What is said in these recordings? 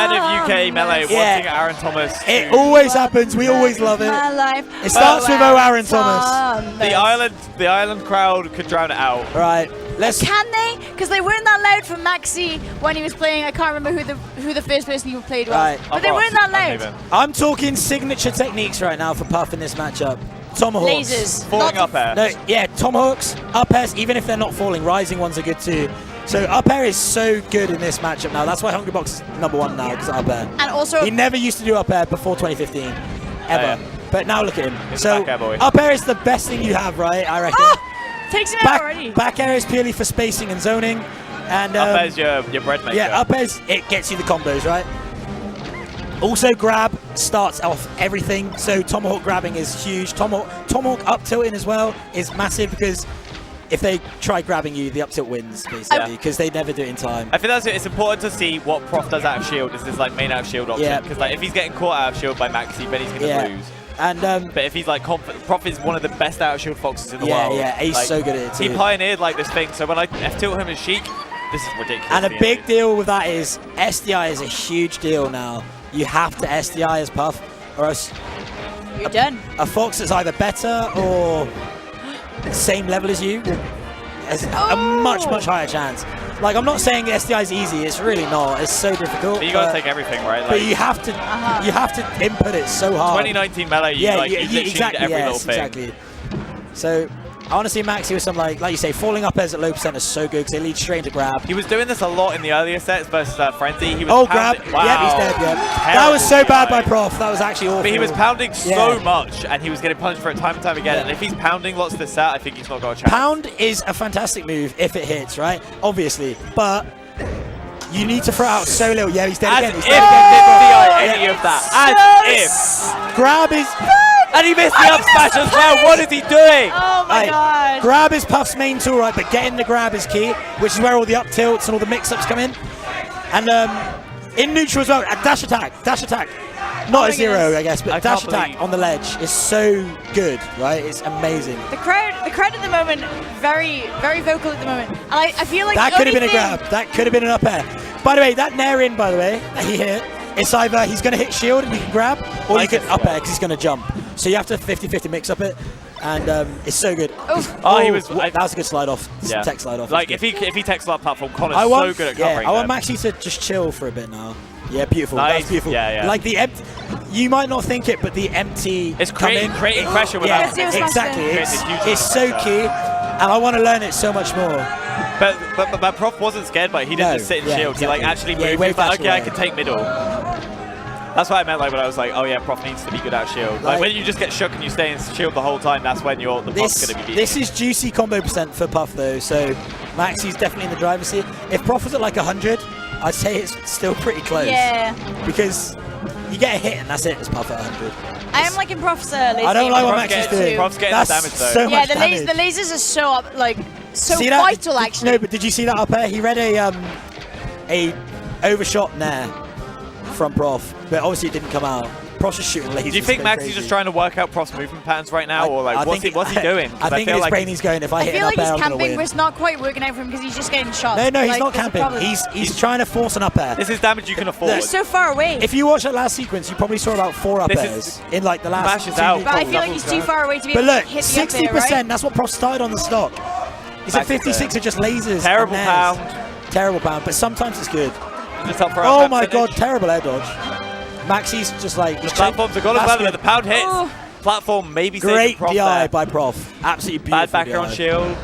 men of UK Melee wanting Aaron Thomas. It always happens. We always love it. It starts with Aaron Thomas. The island crowd could drown it out. Right. Can they? Because they weren't that loud for MaXy when he was playing. I can't remember who the first person he played was. Right. But they weren't that loud. I'm talking signature techniques right now for Puff in this matchup. Tomahawks. Lasers. Falling up air. No, yeah, tomahawks, up airs, even if they're not falling, rising ones are good too. So up air is so good in this matchup now. That's why Hungrybox is #1 now, because up air. And also, he never used to do up air before 2015, ever. Yeah. But now look at him. He's so back air boy. up air is the best thing you have, right? I reckon. takes him out already. Back air is purely for spacing and zoning. And up air's your bread maker. Yeah, up air's, it gets you the combos, right? Also, grab starts off everything, so Tomahawk grabbing is huge. Tomahawk up tilting as well is massive, because if they try grabbing you, the up tilt wins, basically, because they never do it in time. I think that's it. It's important to see what Prof does out of shield. Is this like main out of shield option? Because like if he's getting caught out of shield by MaXy, then he's going to lose. And but if he's like Prof is one of the best out of shield foxes in the world. Yeah, he's like, so good at it too. He pioneered like this thing. So when I F tilt him as Sheik, this is ridiculous. And a big deal with that is SDI is a huge deal now. You have to SDI as Puff, or else you're done. A fox that's either better or same level as you has a much higher chance. Like, I'm not saying SDI is easy. It's really not. It's so difficult. But you gotta take everything, right? Like, but you have to input it so hard. 2019 Melee, you literally exactly, need every little thing. Exactly. So I want to see MaXy with some like you say, falling up airs at low percent is so good because they lead straight into grab. He was doing this a lot in the earlier sets versus Frenzy. He was grab. Wow. Yep, he's dead. Yep. That was so bad by Prof. That was actually awful. But he was pounding so much, and he was getting punished for it time and time again. And if he's pounding lots of this set, I think he's not got a chance. Pound is a fantastic move if it hits, right? Obviously, but you need to throw out so little. Yeah, he's dead again. He's dead again. Any of that. As if. Grab is. And he missed the up smash as well. What is he doing? Oh my god. Grab is Puff's main tool, right? But getting the grab is key, which is where all the up tilts and all the mix-ups come in. And in neutral as well, dash attack. Not a zero, I guess, but dash attack on the ledge is so good, right? It's amazing. The crowd at the moment, very vocal at the moment. And I feel like that could have been a grab. That could have been an up air. By the way, that nair in, by the way, that he hit, it's either he's going to hit shield and you can grab, or you can up air because he's going to jump. So you have to 50-50 mix up it, and it's so good. That was a good slide off. Yeah. Tech slide off. Like if he techs that platform, Connor's so good at covering. I want MaXy to just chill for a bit now. Yeah, beautiful. Nice. That's beautiful. Yeah. Like the empty, you might not think it, but the empty it's creating pressure with that. Exactly. It's so key, and I want to learn it so much more. But Prof wasn't scared by it. He didn't just sit in shield. Exactly. He like actually moved. He was like, okay, I can take middle. That's what I meant, like when I was like, oh yeah, Prof needs to be good at shield. Like when you just get shook and you stay in shield the whole time, that's when the Puff's going to be beaten. This is juicy combo percent for Puff though, so MaXy's definitely in the driver's seat. If Prof was at like 100, I'd say it's still pretty close. Yeah. Because you get a hit and that's it, it's Puff at 100. I am liking Prof's laser. I don't like what MaXy's doing. Prof's getting the damage though. So much damage. The lasers are so up, like so vital actually. No, but did you see that up air? He read a overshot nair from Prof, but obviously it didn't come out. Prof's just shooting lasers. Do you think MaXy's just trying to work out Prof's movement patterns right now, or like what's he doing? I think in his brain he's going, if I hit an up air, I'm like he's gonna win. camping, but it's not quite working out for him because he's just getting shot. No, he's not camping. He's trying to force an up air. This is damage you can afford. He's so far away. If you watch that last sequence, you probably saw about 4 up airs in like the last 2 But I feel like he's too far away to be able to hit the up air, right? 60%, that's what Prof started on the stock. He's at 56 are just lasers. Terrible pound. Terrible pound, but sometimes it's good. Just up for oh my god, terrible air dodge. MaXy's just like... The platforms have got as well, the pound hits. Platform maybe great Prof DI there. by Prof. Absolutely beautiful. Bad backer on shield.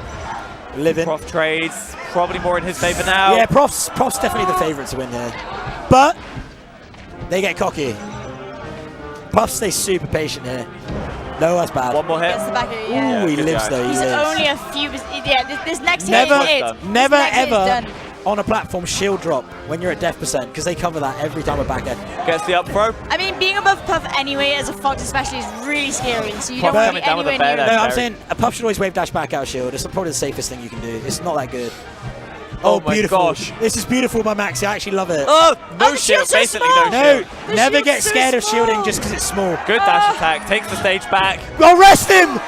Living. Prof trades. Probably more in his favour now. Yeah, Prof's definitely the favourite to win here. But they get cocky. Prof stays super patient here. No, that's bad. One more hit. Ooh, he lives though. He's only a few... Yeah, this next hit Never ever on a platform shield drop when you're at def percent, because they cover that every time a back end. Gets the up throw. I mean, being above Puff anyway, as a Fox especially, is really scary, so you don't want to be anywhere near. No, I'm saying a Puff should always wave dash back out shield. It's probably the safest thing you can do. It's not that good. Oh my beautiful. Gosh. This is beautiful by MaXy. I actually love it. Oh, no shield, basically no shield. Never get scared of shielding just because it's small. Good dash attack, takes the stage back. Arrest him!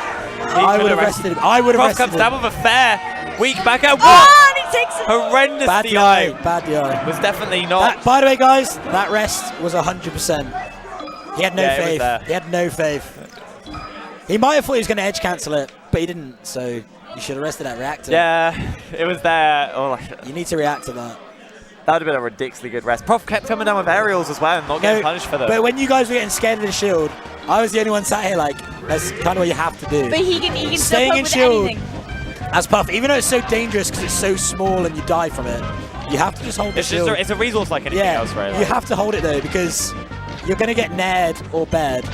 I would have arrested him. I would have arrested him. Prof comes down with a fair. Weak back out. Oh, and takes it. Horrendous Bad DI. Bad DI. Was definitely not. By the way, guys, that rest was 100%. He had no faith. He had no faith. He might have thought he was going to edge cancel it, but he didn't. So you should have rested that reactor. Yeah, it was there. Oh, you need to react to that. That would have been a ridiculously good rest. Prof kept coming down with aerials as well and not getting punished for them. But when you guys were getting scared of the shield, I was the only one sat here like, that's kind of what you have to do. But he can staying in with shield anything. As Puff, even though it's so dangerous because it's so small and you die from it, you have to just hold the shield. It's a resource like anything else, right? You have to hold it though because you're going to get nared or bared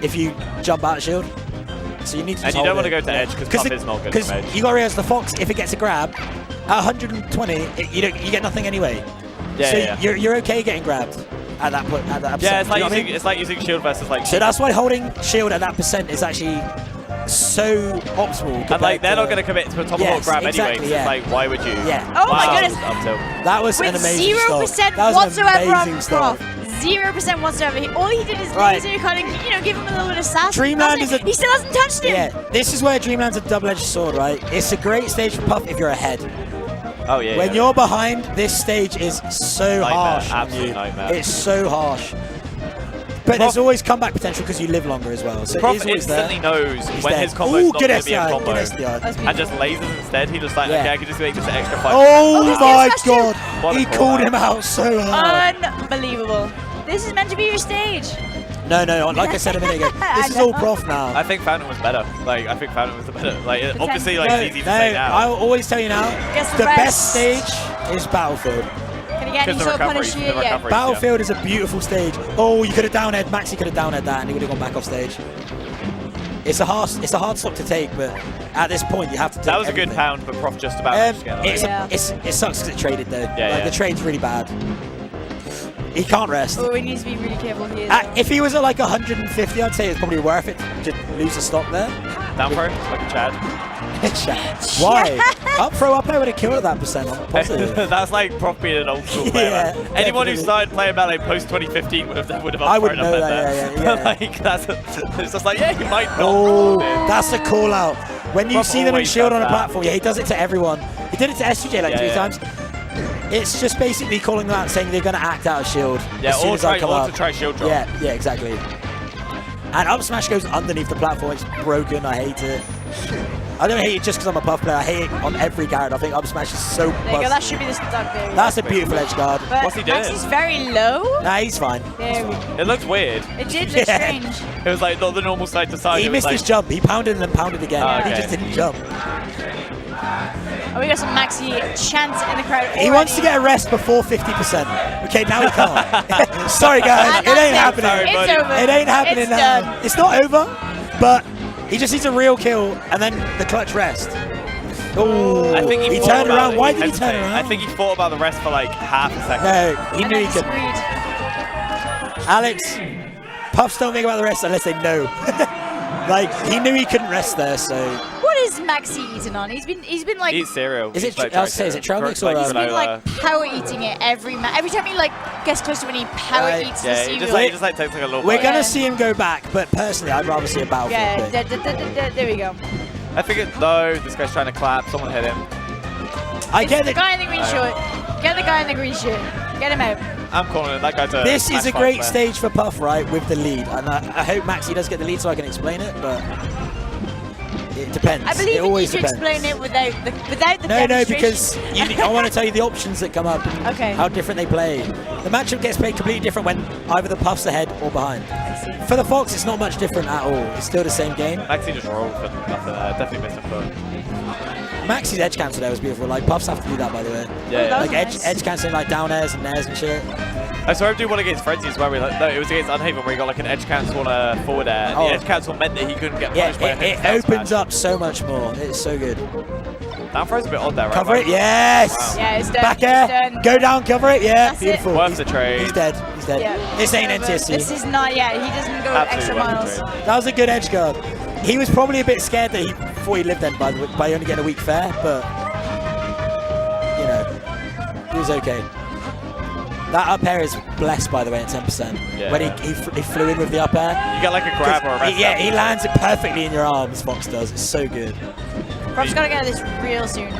if you jump out of shield. So you need to. And you don't want to go to edge because Puff is not good at edge. You got to realize the Fox, if it gets a grab at 120, you get nothing anyway. Yeah, so you're okay getting grabbed at that point. Yeah, it's like using shield versus like. So that's why holding shield at that percent is actually so optimal. And like they're not going to commit to a tomahawk grab anyway. So it's like, why would you? Yeah. Oh my goodness. That was an amazing stop. 0% whatsoever on Prof. 0% whatsoever. All he did is laser, kind of, give him a little bit of sass. Dreamland he still hasn't touched him. Yeah, this is where Dreamland's a double-edged sword, right? It's a great stage for Puff if you're ahead. Oh yeah. When you're behind, this stage is so harsh. Absolute nightmare. It's so harsh. But there's always comeback potential because you live longer as well. So Prof instantly knows when his combo's not going to be a combo. And just lasers instead. He just like, okay, I can just make this an extra 5. Oh my god! He called him out so hard. Unbelievable. This is meant to be your stage. No, like I said a minute ago, this is all Prof now. I think Fountain was better. Like, I think Fountain was the better. Like, obviously, like, it's easy to say now. I'll always tell you now, the best stage is Battlefield. And again, you saw punish here, Battlefield is a beautiful stage. Oh, you could have down-aired. MaXy could have down-aired that, and he would have gone back off stage. It's a hard stop to take, but at this point, you have to take That was everything. a good pound, but Prof just about managed to get it sucks because it traded, though. The trade's really bad. He can't rest. Oh, he needs to be really careful here. If he was at like 150, I'd say it's probably worth it to lose a stop there. Down throw, like a Chad. Chad. Why? Up throw up air would have killed at that percent. That's like Prof being an old school player. Anyone who started playing Ballet post 2015 would have up thrown up there. Like, it's just like, yeah, you might not. Oh, that's a call out. When you see them in shield on a platform, he does it to everyone. He did it to SUJ like 3 times. It's just basically calling them out, saying they're going to act out of shield. Yeah, as soon as I come up. To try shield drop. Yeah, exactly. And up smash goes underneath the platform. It's broken. I hate it. I don't hate it just because I'm a Puff player. I hate it on every character. I think up smash is so. There you go. That should be the stuck there. That's a beautiful edge guard. But what's he doing? MaXy's very low. Nah, he's fine. There we go. It looked weird. It did look strange. It was like not the normal side to side. He missed his jump. He pounded and then pounded again. Okay. He just didn't jump. Oh, we got some MaXy chants in the crowd already. He wants to get a rest before 50%. Okay, now he can't. Sorry, guys. It ain't happening. It's over. It ain't happening now. Done. It's not over, but he just needs a real kill and then the clutch rest. Oh, I think he turned around. Why did he turn around? I think he thought about the rest for like half a second. No, he knew he could. Alex, Puffs don't think about the rest unless they know. Like, he knew he couldn't rest there, so. What is MaXy eating on? He's been like. Eats cereal. Is it? I was say, is it trail mix or? He's been like power eating it every time he like gets close to when he power eats the cereal. He just like takes like a little. We're gonna see him go back, but personally, I'd rather see a Battlefield. Yeah, there we go. I figured no, this guy's trying to clap. Someone hit him. I get the guy in the green shirt. Get the guy in the green shirt. Get him out. I'm calling it. That guy's a. This is a great stage for Puff, right, with the lead, and I hope MaXy does get the lead so I can explain it, but it depends. I believe it always you need to explain it without the demonstration. No, because I want to tell you the options that come up and how different they play. The matchup gets played completely different when either the Puff's ahead or behind. For the Fox, it's not much different at all. It's still the same game. MaXy just rolled for nothing there. Definitely missed a foot. MaXy's edge cancel there was beautiful. Like, Puffs have to do that, by the way. Yeah, like edge canceling like down airs and nairs and shit. I saw him do one against Frenzy as well. No, it was against Unhaven where he got like an edge cancel on a forward air. The edge cancel meant that he couldn't get punished by a it opens up so much more. It's so good. Down throw's a bit odd there, right? Cover it, yes! Wow. Yeah, it's done. Back air, go down, cover it, yeah, That's beautiful. Worth the trade. He's dead, he's dead. Yeah, this ain't NTSC. This is not, he doesn't go extra miles. That was a good edge guard. He was probably a bit scared that he thought he lived then by only getting a weak fair, but, you know, he was okay. That up air is blessed, by the way, at 10%. Yeah. When he flew in with the up air. You get like a grab or a rest. Yeah, he lands it perfectly in your arms, Fox does. It's so good. Prof's got to get this real soon.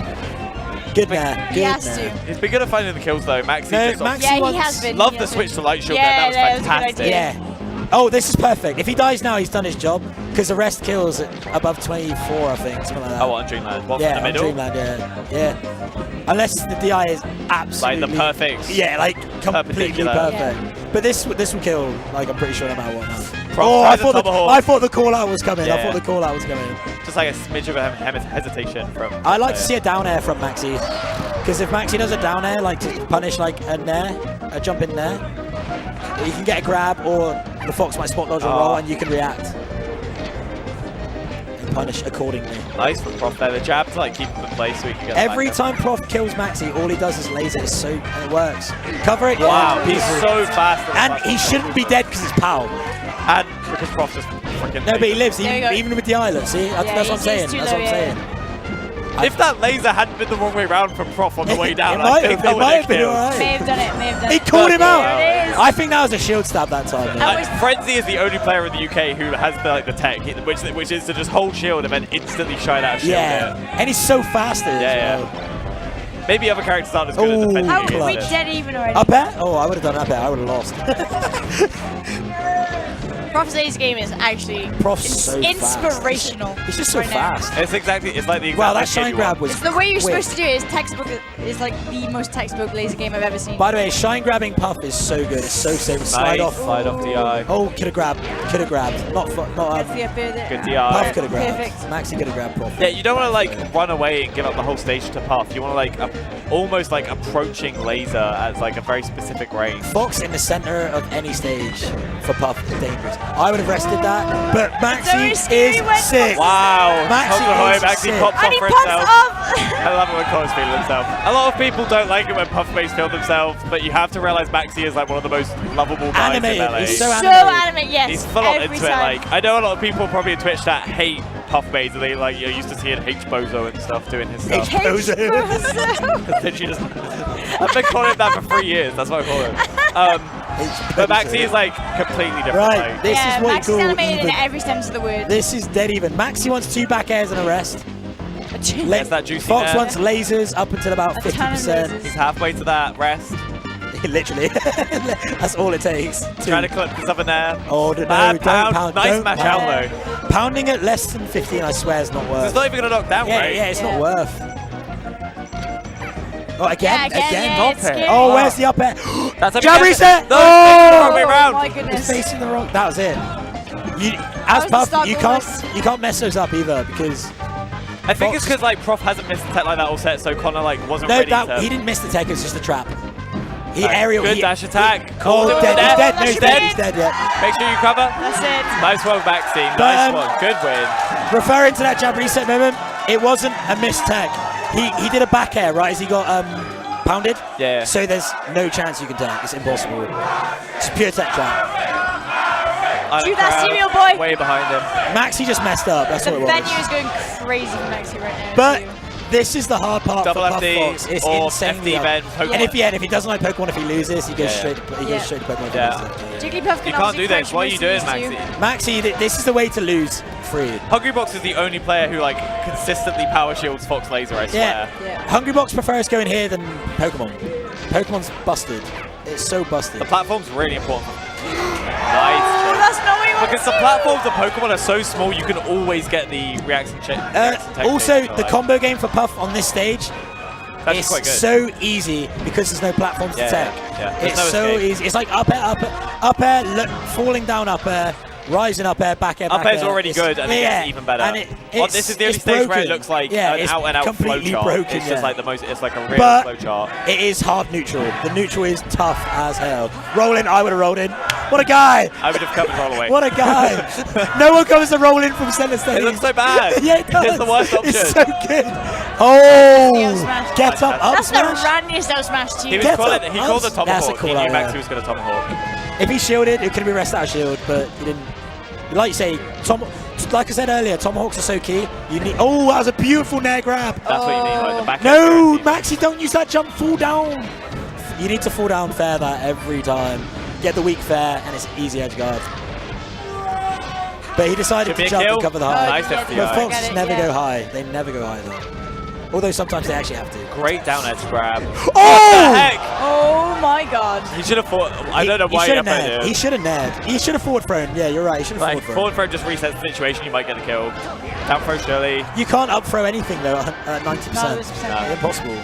Good there. He has to. He's been good at finding the kills though. MaXy just Maxy Yeah, he has been. love the switch to light shield there. That was that was a good fantastic. idea. Yeah. Oh, this is perfect. If he dies now, he's done his job. Because the rest kills at above 24, I think. Something like that. Oh, on Dreamland. What, yeah, from the middle? On Dreamland, yeah. Unless the DI is absolutely... Like the perfect. Yeah, like completely perpendicular. perfect. But this will kill, like, I'm pretty sure no matter what now. Oh, I thought the call-out was coming. Yeah. I thought the call-out was coming. Just like a smidge of a hesitation from... I like to see a down air from MaXy. Because if MaXy does a down air, like to punish like a nair, a jump in there, you can get a grab or the Fox might spot dodge or roll and you can react. And punish accordingly. Nice from Prof there. The jab to like keep him in place so he can get Every time Prof kills MaXy, all he does is laser. It's and it works. Cover it. Wow, Yeah, he's so fast. and he shouldn't be dead because it's POW. And because Prof just freaking... No, but he lives, There you go. even with the islet. See, that's what I'm saying. too That's low, what I'm saying. If that laser hadn't been the wrong way around from Prof on the way down, it might have been alright. May have done it. He called him out. There it is. I think that was a shield stab that time. That was- Frenzy is the only player in the UK who has the tech, which is to just hold shield and then instantly shine out shield. Yeah, and he's so fast. Yeah. Maybe other characters aren't as good at defending. How against are we it. dead even already? Up air? Oh, I would have done up air. I would have lost. Prof's Ace game is actually Prof's so inspirational. He's just so right now. fast. It's like the exact Wow, that game shine you grab want. was It's the way you're quick. supposed to do it. Is textbook. Is like the most textbook laser game I've ever seen. By the way, shine grabbing puff is so good. It's so safe. Slide off. Slide off DI. Oh, could have grabbed. Not That's the up there. Good Puff DI. could have grabbed. Perfect. MaXy could have grabbed Prof. Yeah, you don't want to like run away and give up the whole stage to Puff. You want to like almost like approaching laser at like a very specific range. Fox in the center of any stage for Puff is dangerous. I would have rested that, but MaXy scary is when sick. Wow, MaXy is MaXy sick. pops And off he for pops himself. off. I love it when Cole's feeling himself. A lot of people don't like it when Puff-Mates feel themselves, but you have to realize MaXy is like one of the most lovable guys Animated. in LA. He's so So animated. animate, yes. He's full on every into it. time. Like I know a lot of people probably on Twitch that hate Puff-Mates, and they like you're used to seeing H-Bozo and stuff doing his stuff. Bozo. Literally just, I've been calling him that for 3 years. That's what I call him. But MaXy is like completely different. Right, Like, this yeah, is what Max you is call animated even. in every sense of the word. This is dead even. MaXy wants 2 back airs and a rest. There's that juicy Fox there. wants lasers up until about A ton of 50%. lasers. He's halfway to that rest. Literally. That's all it takes. Trying to clip this up in there. Oh, no, Bad don't pound. pound. Nice Don't smash pound. out though. Pounding at less than 15, I swear, is not worth. It's not even gonna knock down, Yeah, right? yeah, it's Yeah. not worth. Oh, again? Yeah, it's scary. Oh, where's the up air? That's a Jab big- reset! No, Oh! it's the wrong way round. my It's goodness. facing the wrong. That was it. You, was as the Puff, start you goal. can't mess those up either because I think it's Fox- because like Prof hasn't missed a tech like that all set, so Connor like wasn't no, ready that to. he didn't miss the tech. It's just a trap. He Right, aerial. good he, dash attack. Oh, Calls it with dead. the He's dash. dead. No, he's That's dead. it. He's dead. Yeah. Make sure you cover. That's it. Nice one, Maxy. But, Nice one. Good win. Referring to that jab reset moment, it wasn't a missed tech. He did a back air right as he got pounded. Yeah. So there's no chance you can tank. It's impossible. It's a pure tech trap. Shoot that cereal boy. Way behind him. MaXy just messed up. That's The what it venue was. is going crazy for Maxi right now. But too. this is the hard part Double for Puff FD Fox. It's or insanely FD hard. then Pokemon. And if he doesn't like Pokemon, if he loses, he goes Yeah, straight. He Yeah. goes straight to Pokemon. Yeah. Jigglypuff can You can't do this. What are you doing, Maxi? Maxi? MaXy, this is the way to lose free. Hungrybox is the only player who like consistently power shields Fox Laser, I Yeah. swear. Yeah. Hungrybox prefers going here than Pokemon. Pokemon's busted. It's so busted. The platform's really important. Nice. Oh, that's not what you want Because to the do. platforms of Pokemon are so small, you can always get the reaction check. Also, the combo game for Puff on this stage That's is quite good. so easy because there's no platforms Yeah, to tech. yeah. There's It's no so escape. easy. It's like up air, falling down up air, rising up air, back air, back Up air's air. already It's- good, and it gets even better. And This is the only it's stage where it broken. looks like Yeah, an it's out-and-out flow completely chart. broken, It's just yeah. like the most. It's like a real But flow chart. it is hard neutral. The neutral is tough as hell. Roll in, I would have rolled in. What a guy! I would have covered roll away. What a guy! No one comes to roll in from center stage. It looks so bad. Yeah, it does. It's the worst option. It's so good. Oh! smash. Get up That's the smash. randiest out smash too. He was Get calling. up, He called a That's a tomahawk. cool He knew out, Maxi yeah. was going to tomahawk. If he shielded, it could be rest out of shield, but he didn't. Like you say, like I said earlier, tomahawks are so key. You need. Oh, that was a beautiful nair grab. That's what you need. Like the back. No, Maxi, don't use that jump. Fall down. You need to fall down fair that every time. Get the weak fair, and it's easy edge guard. But he decided Should be to a jump kill. and cover the high. Nice yeah, FDI. But I foxes get it, never yeah. go high. They never go high though. Although sometimes they actually have to. Great down edge grab. Oh! What the heck? Oh my god. He should have fought. I don't know why he nared. He should have nared. He should have forward thrown. Yeah, you're right. He should have forward thrown. Forward throw just resets the situation. You might get a kill. Down throw surely. You can't up throw anything though at 90%. No. Impossible.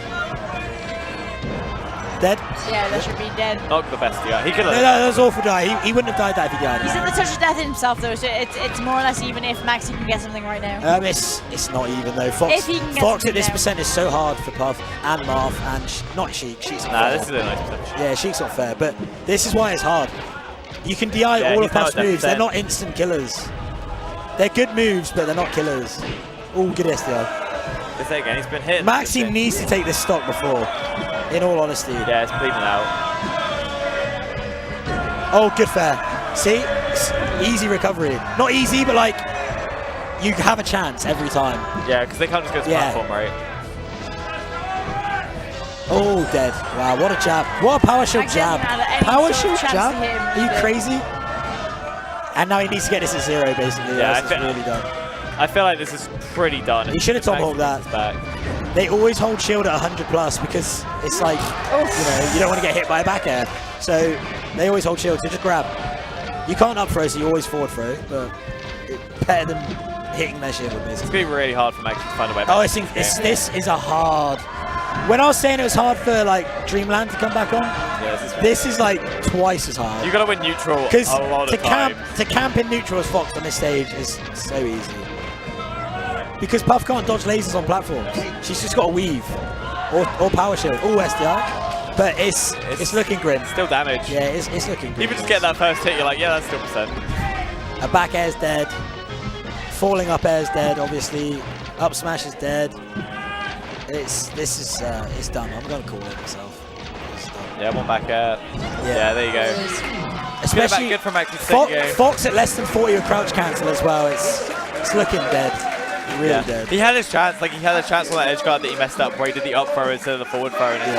Dead? Yeah, that should be dead. Not the best DI. He could have. No, that was awful die. He wouldn't have died that if he died. He's at the touch of death himself though, so it's more or less even if MaXy can get something right now. It's not even though. Fox at this percent is so hard for Puff and Marth and not Sheik. Sheik's not fair. This is a nice percentage. Yeah, Sheik's not fair, but this is why it's hard. You can DI all of Puff's moves. They're not instant killers. They're good moves, but they're not killers. All good SDI. This again, he's been hit. MaXy needs to take this stock before, in all honesty. Yeah, it's bleeding out. Oh, good fair. See? It's easy recovery. Not easy, but like, you have a chance every time. Yeah, because they can't just go to platform, right? Oh, dead. Wow, what a jab. What a power shield jab. Power shield jab? Are you crazy? And now he needs to get this at 0, basically. Yeah, it's really done. I feel like this is pretty done. He should have tomahawked that. They always hold shield at 100+ because it's like, you don't want to get hit by a back air. So they always hold shield, so just grab. You can't up throw, so you always forward throw, but it's better than hitting their shield, basically. It's going to be really hard for MaXy to find a way back. Oh, I think this is a hard... When I was saying it was hard for like Dreamland to come back on, this is like twice as hard. You got to win neutral a lot of time. To camp in neutral as Fox on this stage is so easy. Because Puff can't dodge lasers on platforms. She's just got to weave or power shield. Oh, SDI. But it's looking grim. Still damage. Yeah, it's looking grim. Even just get that first hit, you're like, yeah, that's still percent. A back air's dead. Falling up air's dead, obviously. Up smash is dead. It's done. I'm gonna call it myself. It's done. Yeah, one back air. Yeah, there you go. Especially good for MaXy. Fox at less than 40 with crouch cancel as well. It's looking dead. Really dead. He had his chance. Like he had a chance on that edge guard that he messed up, where he did the up throw instead of the forward throw. And